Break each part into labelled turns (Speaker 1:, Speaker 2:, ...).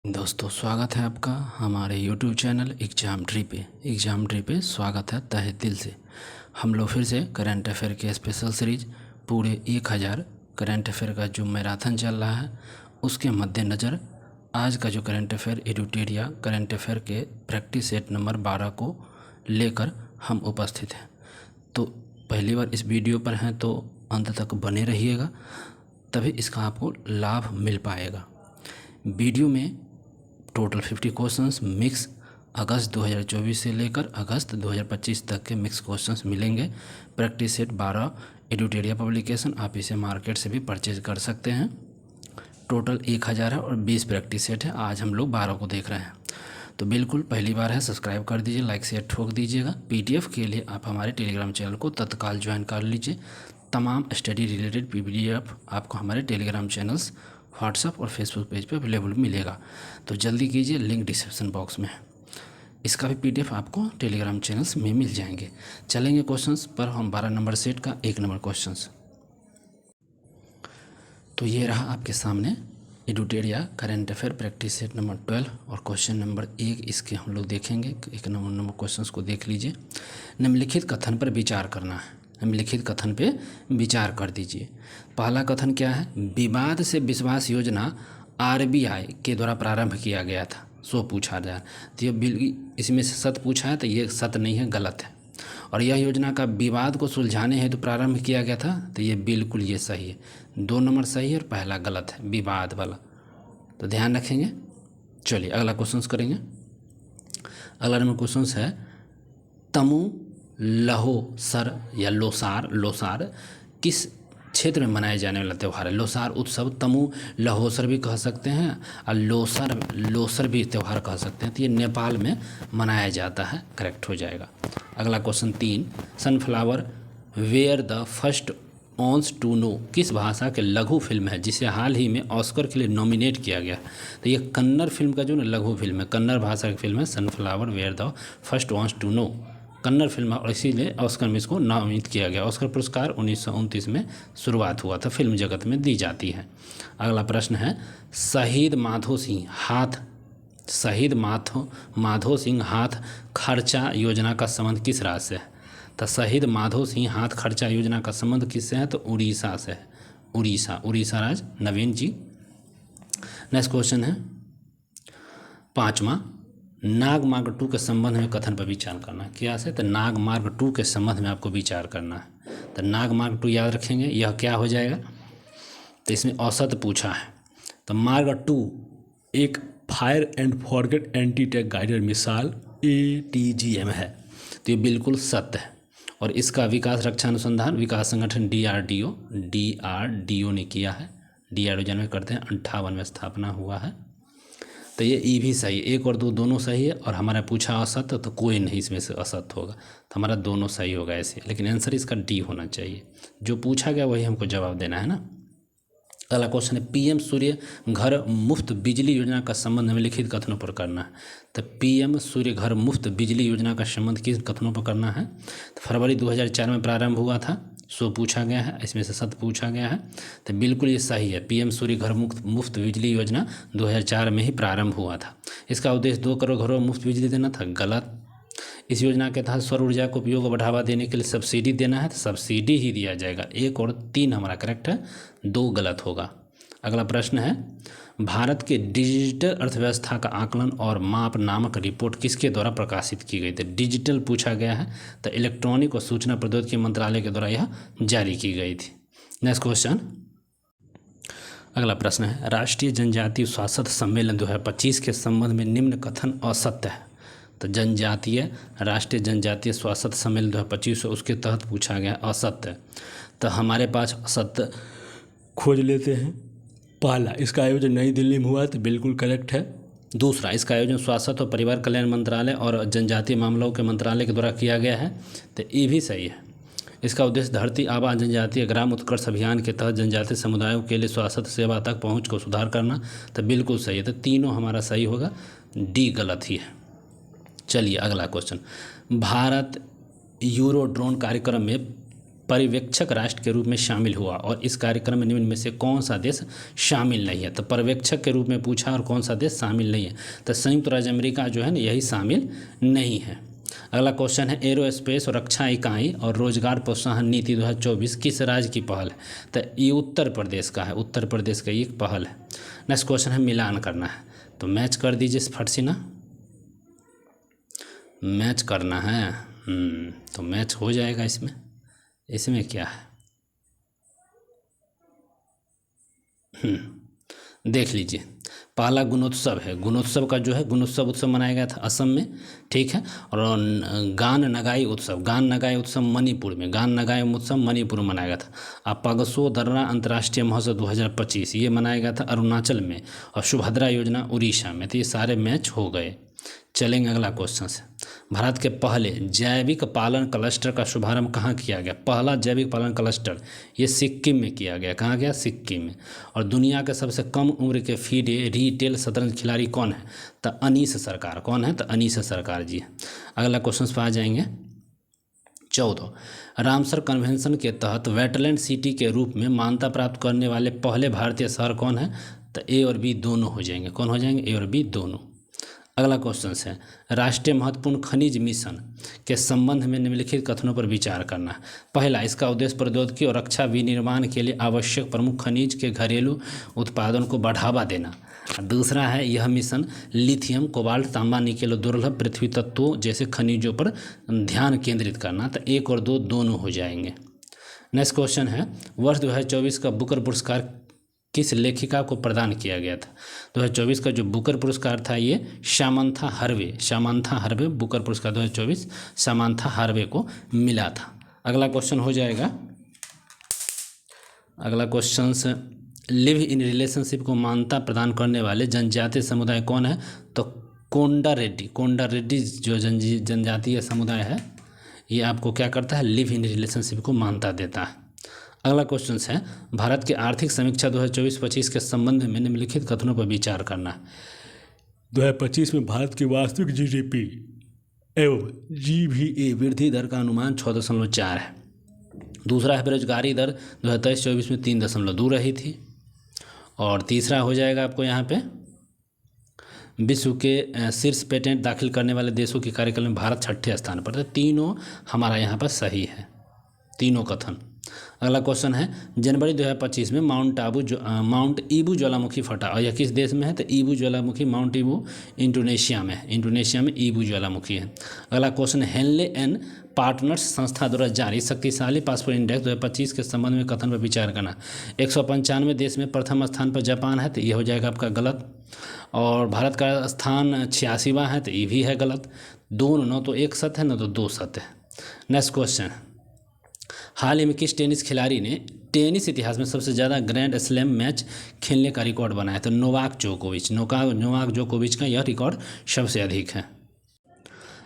Speaker 1: दोस्तों स्वागत है आपका हमारे YouTube चैनल एग्ज़ाम ट्री पे स्वागत है तहे दिल से। हम लोग फिर से करंट अफेयर के स्पेशल सीरीज पूरे 1000 करंट अफेयर का जो मैराथन चल रहा है उसके मद्देनज़र आज का जो करंट अफेयर एडिटोरिया करंट अफेयर के प्रैक्टिस सेट नंबर 12 को लेकर हम उपस्थित हैं। तो पहली बार इस वीडियो पर हैं तो अंत तक बने रहिएगा, तभी इसका आपको लाभ मिल पाएगा। वीडियो में टोटल 50 क्वेश्चंस मिक्स अगस्त 2024 से लेकर अगस्त 2025 तक के मिक्स क्वेश्चंस मिलेंगे। प्रैक्टिस सेट 12 एडिटोरिया पब्लिकेशन, आप इसे मार्केट से भी परचेज कर सकते हैं। टोटल 1000 है और 20 प्रैक्टिस सेट है। आज हम लोग 12 को देख रहे हैं, तो बिल्कुल पहली बार है सब्सक्राइब कर दीजिए, लाइक शेयर ठोक दीजिएगा। PDF के लिए आप हमारे टेलीग्राम चैनल को तत्काल ज्वाइन कर लीजिए। तमाम स्टडी रिलेटेड PDF आपको हमारे टेलीग्राम चैनल्स व्हाट्सएप और फेसबुक पेज पे अवेलेबल मिलेगा, तो जल्दी कीजिए, लिंक डिस्क्रिप्शन बॉक्स में है। इसका भी PDF आपको टेलीग्राम चैनल्स में मिल जाएंगे। चलेंगे क्वेश्चंस पर। हम 12 नंबर सेट का 1 नंबर क्वेश्चंस, तो ये रहा आपके सामने editorial current affair practice set number 12 और क्वेश्चन नंबर 1 इसके हम लोग देखेंगे। 1 नंबर क्वेश्चंस को देख लीजिए। निम्नलिखित कथन पर विचार करना है, निम्नलिखित कथन पे विचार कर दीजिए। पहला कथन क्या है? विवाद से विश्वास योजना RBI के द्वारा प्रारंभ किया गया था, सो पूछा जाए तो ये इसमें से सत्य पूछा है, तो ये सत्य नहीं है, गलत है। और यह योजना का विवाद को सुलझाने हेतु प्रारंभ किया गया था, तो ये बिल्कुल ये सही है। 2 नंबर सही है और पहला गलत है, विवाद वाला, तो ध्यान रखेंगे। चलिए अगला क्वेश्चन करेंगे। अगला नंबर क्वेश्चन है तमु लहोसर या लोसार किस क्षेत्र में मनाए जाने वाला त्यौहार है? लोसार उत्सव, तमु लहोसर भी कह सकते हैं और लोसर भी त्यौहार कह सकते हैं। तो ये नेपाल में मनाया जाता है, करेक्ट हो जाएगा। अगला question 3, sunflower were the first ones to know किस भाषा के लघु फिल्म है जिसे हाल ही में ऑस्कर के लिए नॉमिनेट किया गया? तो ये कन्नड़ फिल्म का जो ना लघु फिल्म है, कन्नड़ भाषा की फिल्म है, sunflower were the first ones to know, Kannada film, और इसीलिए ऑस्कर में इसको नामित किया गया। ऑस्कर पुरस्कार 1929 में शुरुआत हुआ था, फिल्म जगत में दी जाती है। अगला प्रश्न है शहीद माधो सिंह हाथ खर्चा योजना का संबंध किस राज्य से है? तो शहीद माधो सिंह हाथ खर्चा योजना का संबंध किससे है? तो उड़ीसा से है, उड़ीसा राज्य। नवीन जी। नेक्स्ट क्वेश्चन है 5वां, नागमार्ग 2 के संबंध में कथन पर विचार करना है। क्या है? तो नागमार्ग 2 के संबंध में आपको विचार करना है। तो नागमार्ग 2 याद रखेंगे, यह क्या हो जाएगा? तो इसमें औसत पूछा है। तो मार्ग 2 एक fire and forget anti tank guided missile ATGM है, तो ये बिल्कुल सत्य है। और इसका विकास रक्षा अनुसंधान विकास संगठन DRDO ने किया है। DRDO जन्म करते हैं 58 में स्थापना हुआ है। तो ये ई भी सही है, 1 और 2 दोनों सही है। और हमारा पूछा असत्य, तो कोई नहीं इसमें से असत्य होगा, तो हमारा दोनों सही होगा ऐसे। लेकिन आंसर इसका डी होना चाहिए, जो पूछा गया वही हमको जवाब देना है ना। अगला क्वेश्चन है PM सूर्य घर मुफ्त बिजली योजना का संबंध में लिखित कथनों पर करना है। तो PM सूर्य घर मुफ्त बिजली योजना का संबंध किस कथनों पर करना है? तो फरवरी 2004 में प्रारंभ हुआ था, सो पूछा गया है, इसमें से सत्य पूछा गया है, तो बिल्कुल ये सही है। PM सूर्य घर मुफ्त बिजली योजना 2004 में ही प्रारंभ हुआ था। इसका उद्देश्य 2 करोड़ घरों में मुफ्त बिजली देना था, गलत। इस योजना के तहत सौर ऊर्जा को उपयोग को बढ़ावा देने के लिए सब्सिडी देना है, तो सब्सिडी ही दिया जाएगा। 1 और 3 हमारा करेक्ट है, 2 गलत होगा। अगला प्रश्न है भारत के डिजिटल अर्थव्यवस्था का आकलन और माप नामक रिपोर्ट किसके द्वारा प्रकाशित की गई थी? डिजिटल पूछा गया है, तो इलेक्ट्रॉनिक और सूचना प्रौद्योगिकी मंत्रालय के द्वारा यह जारी की गई थी। Next question. अगला प्रश्न है राष्ट्रीय जनजातीय स्वास्थ्य सम्मेलन 2025 के संबंध में निम्न कथन असत्य है। तो राष्ट्रीय जनजातीय स्वास्थ्य सम्मेलन 2025 उसके तहत पूछा गया असत्य। तो हमारे पास असत्य खोज लेते हैं। पहला, इसका आयोजन नई दिल्ली में हुआ, तो बिल्कुल करेक्ट है। दूसरा, इसका आयोजन स्वास्थ्य और परिवार कल्याण मंत्रालय और जनजातीय मामलों के मंत्रालय के द्वारा किया गया है, तो ये भी सही है। इसका उद्देश्य धरती आबा जनजातीय ग्राम उत्कर्ष अभियान के तहत जनजातीय समुदायों के लिए स्वास्थ्य सेवा तक पहुंच को सुधार करना, तो बिल्कुल सही है। तो तीनों हमारा सही होगा, डी गलत ही है। चलिए अगला क्वेश्चन। भारत यूरो ड्रोन कार्यक्रम में पर्यवेक्षक राष्ट्र के रूप में शामिल हुआ और इस कार्यक्रम में निम्न में से कौन सा देश शामिल नहीं है। तो पर्यवेक्षक के रूप में पूछा और कौन सा देश शामिल नहीं है, तो संयुक्त राज्य अमेरिका जो है ना यही शामिल नहीं है। अगला क्वेश्चन है एरोस्पेस और रक्षा इकाई और रोजगार प्रोत्साहन नीति 2024 किस राज्य की पहल है। तो ये उत्तर प्रदेश का है, उत्तर प्रदेश का ये पहल है। नेक्स्ट क्वेश्चन है मिलान करना है, तो मैच कर दीजिए फट से ना, मैच करना है। तो मैच हो जाएगा इसमें, इसमें क्या है देख लीजिए। पहला गुणोत्सव है, गुणोत्सव का जो है गुणोत्सव उत्सव मनाया गया था असम में, ठीक है। और गान नगाई उत्सव, गान नगाई उत्सव मणिपुर में, गान नगाई उत्सव मणिपुर में मनाया गया था। अब पगसो दर्रा अंतर्राष्ट्रीय महोत्सव 2025 ये मनाया गया था अरुणाचल में, और सुभद्रा योजना उड़ीसा में। तो ये सारे मैच हो गए। चलेंगे अगला क्वेश्चन से। भारत के पहले जैविक पालन क्लस्टर का शुभारंभ कहाँ किया गया। पहला जैविक पालन क्लस्टर ये सिक्किम में किया गया। कहाँ गया, सिक्किम में। और दुनिया के सबसे कम उम्र के फीडे रिटेल शतरंज खिलाड़ी कौन है, तो अनीस सरकार। कौन है, तो अनीस सरकार जी है। अगला क्वेश्चन पर आ जाएंगे 14। रामसर कन्वेंशन के तहत वेटलैंड सिटी के रूप में मान्यता प्राप्त करने वाले पहले भारतीय शहर कौन है, तो ए और बी दोनों हो जाएंगे। कौन हो जाएंगे, ए और बी दोनों। अगला क्वेश्चन है राष्ट्रीय महत्वपूर्ण खनिज मिशन के संबंध में निम्नलिखित कथनों पर विचार करना। पहला, इसका उद्देश्य प्रौद्योगिकी और रक्षा विनिर्माण के लिए आवश्यक प्रमुख खनिज के घरेलू उत्पादन को बढ़ावा देना। दूसरा है यह मिशन लिथियम, कोबाल्ट, तांबा, निकेल और दुर्लभ पृथ्वी तत्वों जैसे खनिजों पर ध्यान केंद्रित करना। तो 1 और 2 दोनों हो जाएंगे। नेक्स्ट क्वेश्चन है वर्ष 2024 का बुकर पुरस्कार किस लेखिका को प्रदान किया गया था। 2024 का जो बुकर पुरस्कार था ये Samantha Harvey, Samantha Harvey Booker पुरस्कार 2024 सामंथा हार्वे को मिला था। अगला क्वेश्चन हो जाएगा, अगला क्वेश्चन से लिव इन रिलेशनशिप को मान्यता प्रदान करने वाले जनजातीय समुदाय कौन है, तो कोंडा रेड्डी। कोंडा रेड्डी जो जनजातीय समुदाय है ये आपको क्या करता है, लिव इन रिलेशनशिप को मान्यता देता है। अगला क्वेश्चन है भारत की आर्थिक समीक्षा 2024-25 के संबंध में निम्नलिखित कथनों पर विचार करना। 2025 में भारत की वास्तविक जीडीपी एवं जीवीए वृद्धि दर का अनुमान 6.4 है। दूसरा है बेरोजगारी दर 2023-24 में 3.2 रही थी। और तीसरा हो जाएगा आपको यहाँ पे विश्व के शीर्ष पेटेंट दाखिल करने वाले देशों की कार्यकाल में भारत 6ठे स्थान पर। तो तीनों हमारा यहाँ पर सही है, तीनों कथन। अगला क्वेश्चन है जनवरी 2025 में माउंट ईबू ज्वालामुखी फटा और यह किस देश में है, तो ईबू ज्वालामुखी माउंट ईबू इंडोनेशिया में है, इंडोनेशिया में ईबू ज्वालामुखी है। अगला क्वेश्चन हेनले एंड पार्टनर्स संस्था द्वारा जारी शक्तिशाली पासपोर्ट इंडेक्स 2025 के संबंध में कथन पर विचार करना। 195 देश में प्रथम स्थान पर जापान है, तो ये हो जाएगा आपका गलत। और भारत का स्थान 86वां है, तो ये भी है गलत। दोनों, न तो एक सत्य है न तो 2 सत्य है। नेक्स्ट क्वेश्चन, हाल ही में किस टेनिस खिलाड़ी ने टेनिस इतिहास में सबसे ज़्यादा ग्रैंड स्लैम मैच खेलने का रिकॉर्ड बनाया, तो नोवाक जोकोविच। नोवाक जोकोविच का यह रिकॉर्ड सबसे अधिक है।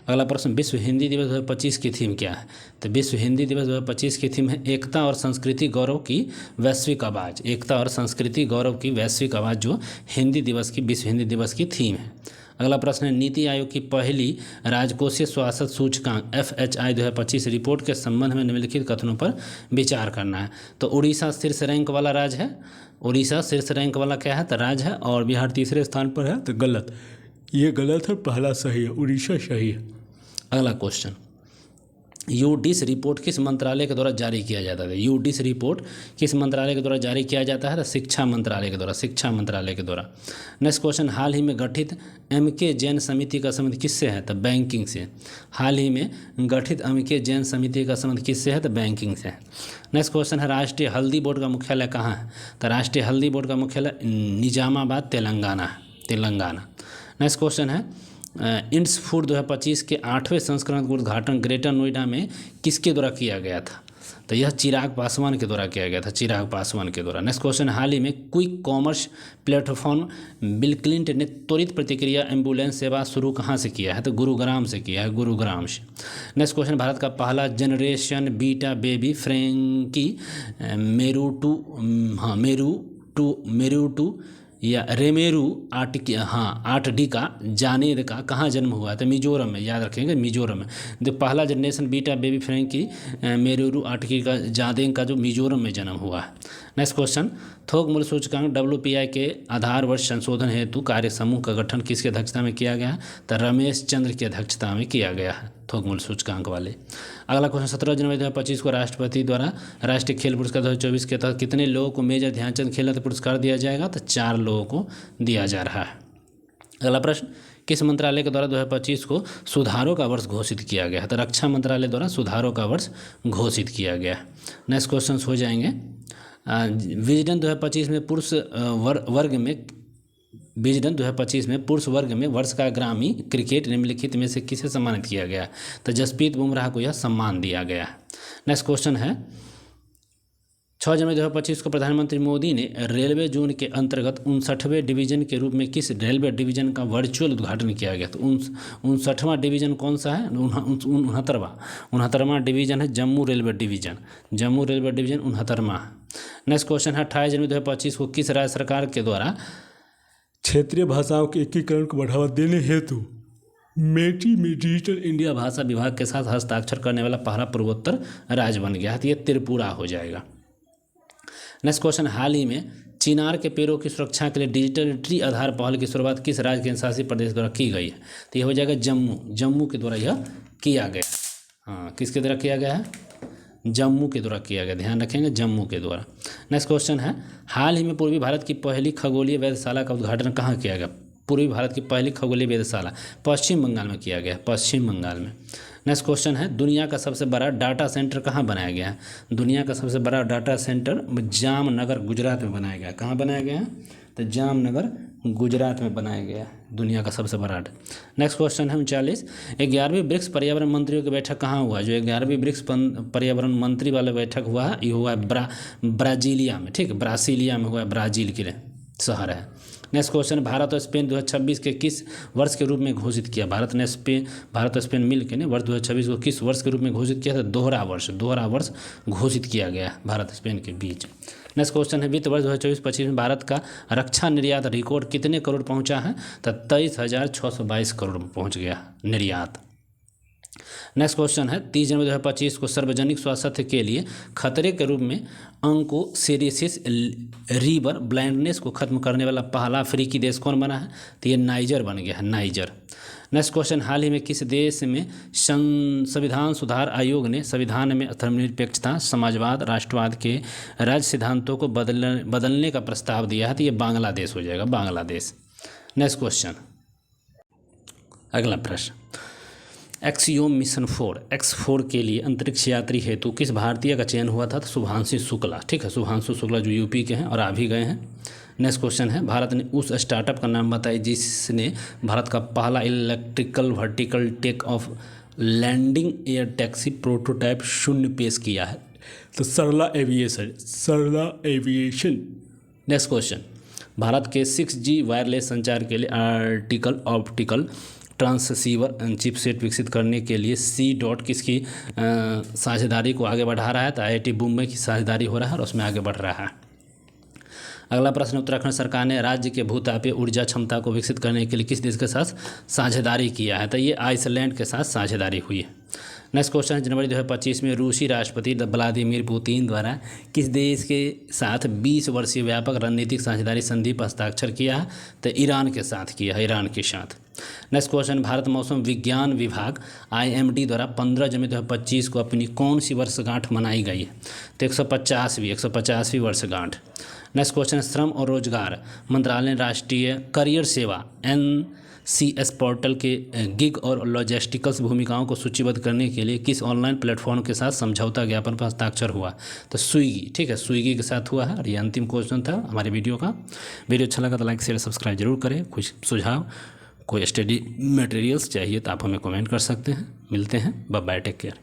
Speaker 1: अगला प्रश्न विश्व हिंदी दिवस 2025 की थीम क्या है, तो विश्व हिंदी दिवस 2025 की थीम है एकता और संस्कृति गौरव की वैश्विक आवाज़। एकता और संस्कृति गौरव की वैश्विक आवाज़ जो हिंदी दिवस की, विश्व हिंदी दिवस की थीम है। अगला प्रश्न है नीति आयोग की पहली राजकोषीय स्वास्थ्य सूचकांक FHI 2025 रिपोर्ट के संबंध में निम्नलिखित कथनों पर विचार करना है। तो उड़ीसा शीर्ष रैंक वाला राज्य है, उड़ीसा शीर्ष रैंक वाला क्या है, तो राज्य है। और बिहार तीसरे स्थान पर है, तो गलत, ये गलत है, पहला सही है, उड़ीसा सही है। अगला क्वेश्चन यूडिस रिपोर्ट किस मंत्रालय के द्वारा जारी किया जाता है। यूडिस रिपोर्ट किस मंत्रालय के द्वारा जारी किया जाता है, तो शिक्षा मंत्रालय के द्वारा, शिक्षा मंत्रालय के द्वारा। नेक्स्ट क्वेश्चन हाल ही में गठित MK जैन समिति का संबंध किससे है, तो बैंकिंग से। हाल ही में गठित MK जैन समिति का संबंध किससे है, तो बैंकिंग से है। नेक्स्ट क्वेश्चन है राष्ट्रीय हल्दी बोर्ड का मुख्यालय कहाँ है, तो राष्ट्रीय हल्दी बोर्ड का मुख्यालय निजामाबाद, तेलंगाना है, तेलंगाना। नेक्स्ट क्वेश्चन है इंड्स फूड 2025 के 8वें संस्करण का उद्घाटन ग्रेटर नोएडा में किसके द्वारा किया गया था, तो यह चिराग पासवान के द्वारा किया गया था, चिराग पासवान के द्वारा। नेक्स्ट क्वेश्चन हाल ही में quick commerce platform bill Clinton ने त्वरित प्रतिक्रिया एम्बुलेंस सेवा शुरू कहाँ से किया है, तो गुरुग्राम से किया है, गुरुग्राम से। नेक्स्ट क्वेश्चन भारत का पहला generation beta baby Frankie Meru to या रेमेरू आटडी का जानेद का कहाँ जन्म हुआ? तो मिजोरम में, याद रखेंगे मिजोरम में। तो पहला जनरेशन बीटा बेबी फ्रैंकी मेरुरु आटकी का जादेंग का जो मिजोरम में जन्म हुआ है। नेक्स्ट क्वेश्चन, थोक मूल्य सूचकांक WPI के आधार वर्ष संशोधन हेतु कार्य समूह का गठन किसकी अध्यक्षता में किया गया? तो रमेश चंद्र की अध्यक्षता में किया गया है थोक मूल्य सूचकांक वाले। अगला क्वेश्चन, 17 जनवरी 2025 को राष्ट्रपति द्वारा राष्ट्रीय खेल पुरस्कार 2024 के तहत कितने लोगों को मेजर ध्यानचंद खेल रत्न पुरस्कार दिया जाएगा? तो 4 लोगों को दिया जा रहा है। अगला प्रश्न, किस मंत्रालय के द्वारा 2025 को सुधारों का वर्ष घोषित किया गया है? तो रक्षा मंत्रालय द्वारा सुधारों का वर्ष घोषित किया गया है। नेक्स्ट क्वेश्चन हो जाएंगे, विजडन 2025 में पुरुष वर्ग में विजडन 2025 में पुरुष वर्ग में वर्ष का ग्रामी क्रिकेट निम्नलिखित में से किसे सम्मानित किया गया? तो जसप्रीत बुमराह को यह सम्मान दिया गया है। नेक्स्ट क्वेश्चन है, 6 जनवरी 2025 को प्रधानमंत्री मोदी ने रेलवे जोन के अंतर्गत 59वें डिवीजन के रूप में किस रेलवे डिवीजन का वर्चुअल उद्घाटन किया गया? तो 59वां डिवीजन कौन सा है? 69वां डिवीजन है Jammu railway division. Jammu railway division 69वां। नेक्स्ट क्वेश्चन है, 28 जनवरी 2025 को किस राज्य सरकार के द्वारा क्षेत्रीय भाषाओं के एकीकरण को बढ़ावा देने हेतु मेटी में डिजिटल इंडिया भाषा विभाग के साथ हस्ताक्षर करने वाला पहला पूर्वोत्तर राज्य बन गया है? तो ये त्रिपुरा हो जाएगा। नेक्स्ट क्वेश्चन, हाल ही में चिनार के पेड़ों की सुरक्षा के लिए डिजिटल ट्री आधार पहल की शुरुआत किस राज्य केंद्र शासित प्रदेश द्वारा की गई है? तो यह हो जाएगा जम्मू के द्वारा यह किया गया। हाँ, किसके द्वारा किया गया है? जम्मू के द्वारा किया गया, ध्यान रखेंगे, जम्मू के द्वारा। नेक्स्ट क्वेश्चन है, हाल ही में पूर्वी भारत की पहली खगोलीय वेधशाला का उद्घाटन कहाँ किया गया? पूर्वी भारत की पहली खगोलीय वेधशाला पश्चिम बंगाल में किया गया, पश्चिम बंगाल में। नेक्स्ट क्वेश्चन है, दुनिया का सबसे बड़ा डाटा सेंटर कहाँ बनाया गया है? दुनिया का सबसे बड़ा डाटा सेंटर जामनगर गुजरात में बनाया गया है। कहाँ बनाया गया है? तो जामनगर गुजरात में बनाया गया है दुनिया का सबसे बड़ा। नेक्स्ट क्वेश्चन है 39, 11वीं ब्रिक्स पर्यावरण मंत्रियों की बैठक कहाँ हुआ? जो 11वीं ब्रिक्स पर्यावरण मंत्री वाला बैठक हुआ है, ये हुआ है ब्राजीलिया में, ठीक है, ब्रासीलिया में हुआ है, ब्राज़ील के शहर है। नेक्स्ट क्वेश्चन, भारत और स्पेन 2026 के किस वर्ष के रूप में घोषित किया? भारत और स्पेन मिल के ने वर्ष 2026 को किस वर्ष के रूप में घोषित किया था? दोहरा वर्ष घोषित किया गया भारत स्पेन के बीच। नेक्स्ट क्वेश्चन है, वित्त वर्ष 2024-25 में भारत का रक्षा निर्यात रिकॉर्ड कितने करोड़ पहुंचा है? तो 23,622 करोड़ पहुंच गया निर्यात। नेक्स्ट क्वेश्चन है, 30 जनवरी 2025 को सार्वजनिक स्वास्थ्य के लिए खतरे के रूप में ऑन्कोसेरियोसिस रिवर ब्लाइंडनेस को खत्म करने वाला पहला अफ्रीकी देश कौन बना है? तो ये नाइजर बन गया है, नाइजर। नेक्स्ट क्वेश्चन, हाल ही में किस देश में संविधान सुधार आयोग ने संविधान में धर्मनिरपेक्षता, समाजवाद, राष्ट्रवाद के राज्य सिद्धांतों को बदलने का प्रस्ताव दिया है? तो ये बांग्लादेश हो जाएगा, बांग्लादेश। नेक्स्ट क्वेश्चन, अगला प्रश्न, एक्सियोम मिशन 4 X4 के लिए अंतरिक्ष यात्री हेतु किस भारतीय का चयन हुआ था? तो शुभांशु शुक्ला, ठीक है, शुभांशु शुक्ला जो यूपी के हैं और आ भी गए हैं। नेक्स्ट क्वेश्चन है, भारत ने उस स्टार्टअप का नाम बताइए जिसने भारत का पहला electrical vertical take off landing air taxi prototype Shunya पेश किया है? तो Sarla aviation. Next question, Bharat के 6G वायरलेस संचार के लिए ऑप्टिकल ट्रांससीवर चिपसेट विकसित करने के लिए किसकी साझेदारी को आगे बढ़ा रहा है? तो IIT बॉम्बे की साझेदारी हो रहा है और उसमें आगे बढ़ रहा है। अगला प्रश्न, उत्तराखंड सरकार ने राज्य के भूतापीय ऊर्जा क्षमता को विकसित करने के लिए किस देश के साथ साझेदारी किया है? तो ये आइसलैंड के साथ साझेदारी हुई है। नेक्स्ट क्वेश्चन, जनवरी 2025 में रूसी राष्ट्रपति व्लादिमीर पुतिन द्वारा किस देश के साथ 20 वर्षीय व्यापक रणनीतिक साझेदारी संधि पर हस्ताक्षर किया है? तो ईरान के साथ किया है, ईरान के साथ। नेक्स्ट क्वेश्चन, भारत मौसम विज्ञान विभाग IMD द्वारा 15 जनवरी 2025 को अपनी कौन सी वर्षगांठ मनाई गई है? तो 150वीं वर्षगांठ। नेक्स्ट क्वेश्चन, श्रम और रोजगार मंत्रालय ने राष्ट्रीय करियर सेवा NCS पोर्टल के गिग और लॉजिस्टिकल्स भूमिकाओं को सूचीबद्ध करने के लिए किस ऑनलाइन प्लेटफॉर्म के साथ समझौता ज्ञापन पर हस्ताक्षर हुआ? तो स्विगी, ठीक है, स्विगी के साथ हुआ है। और ये अंतिम क्वेश्चन था हमारे वीडियो का। वीडियो अच्छा लगा तो लाइक शेयर सब्सक्राइब जरूर करें। कुछ सुझाव, कोई स्टडी मटेरियल्स चाहिए तो आप हमें कमेंट कर सकते हैं। मिलते हैं, बाय बाय, टेक केयर।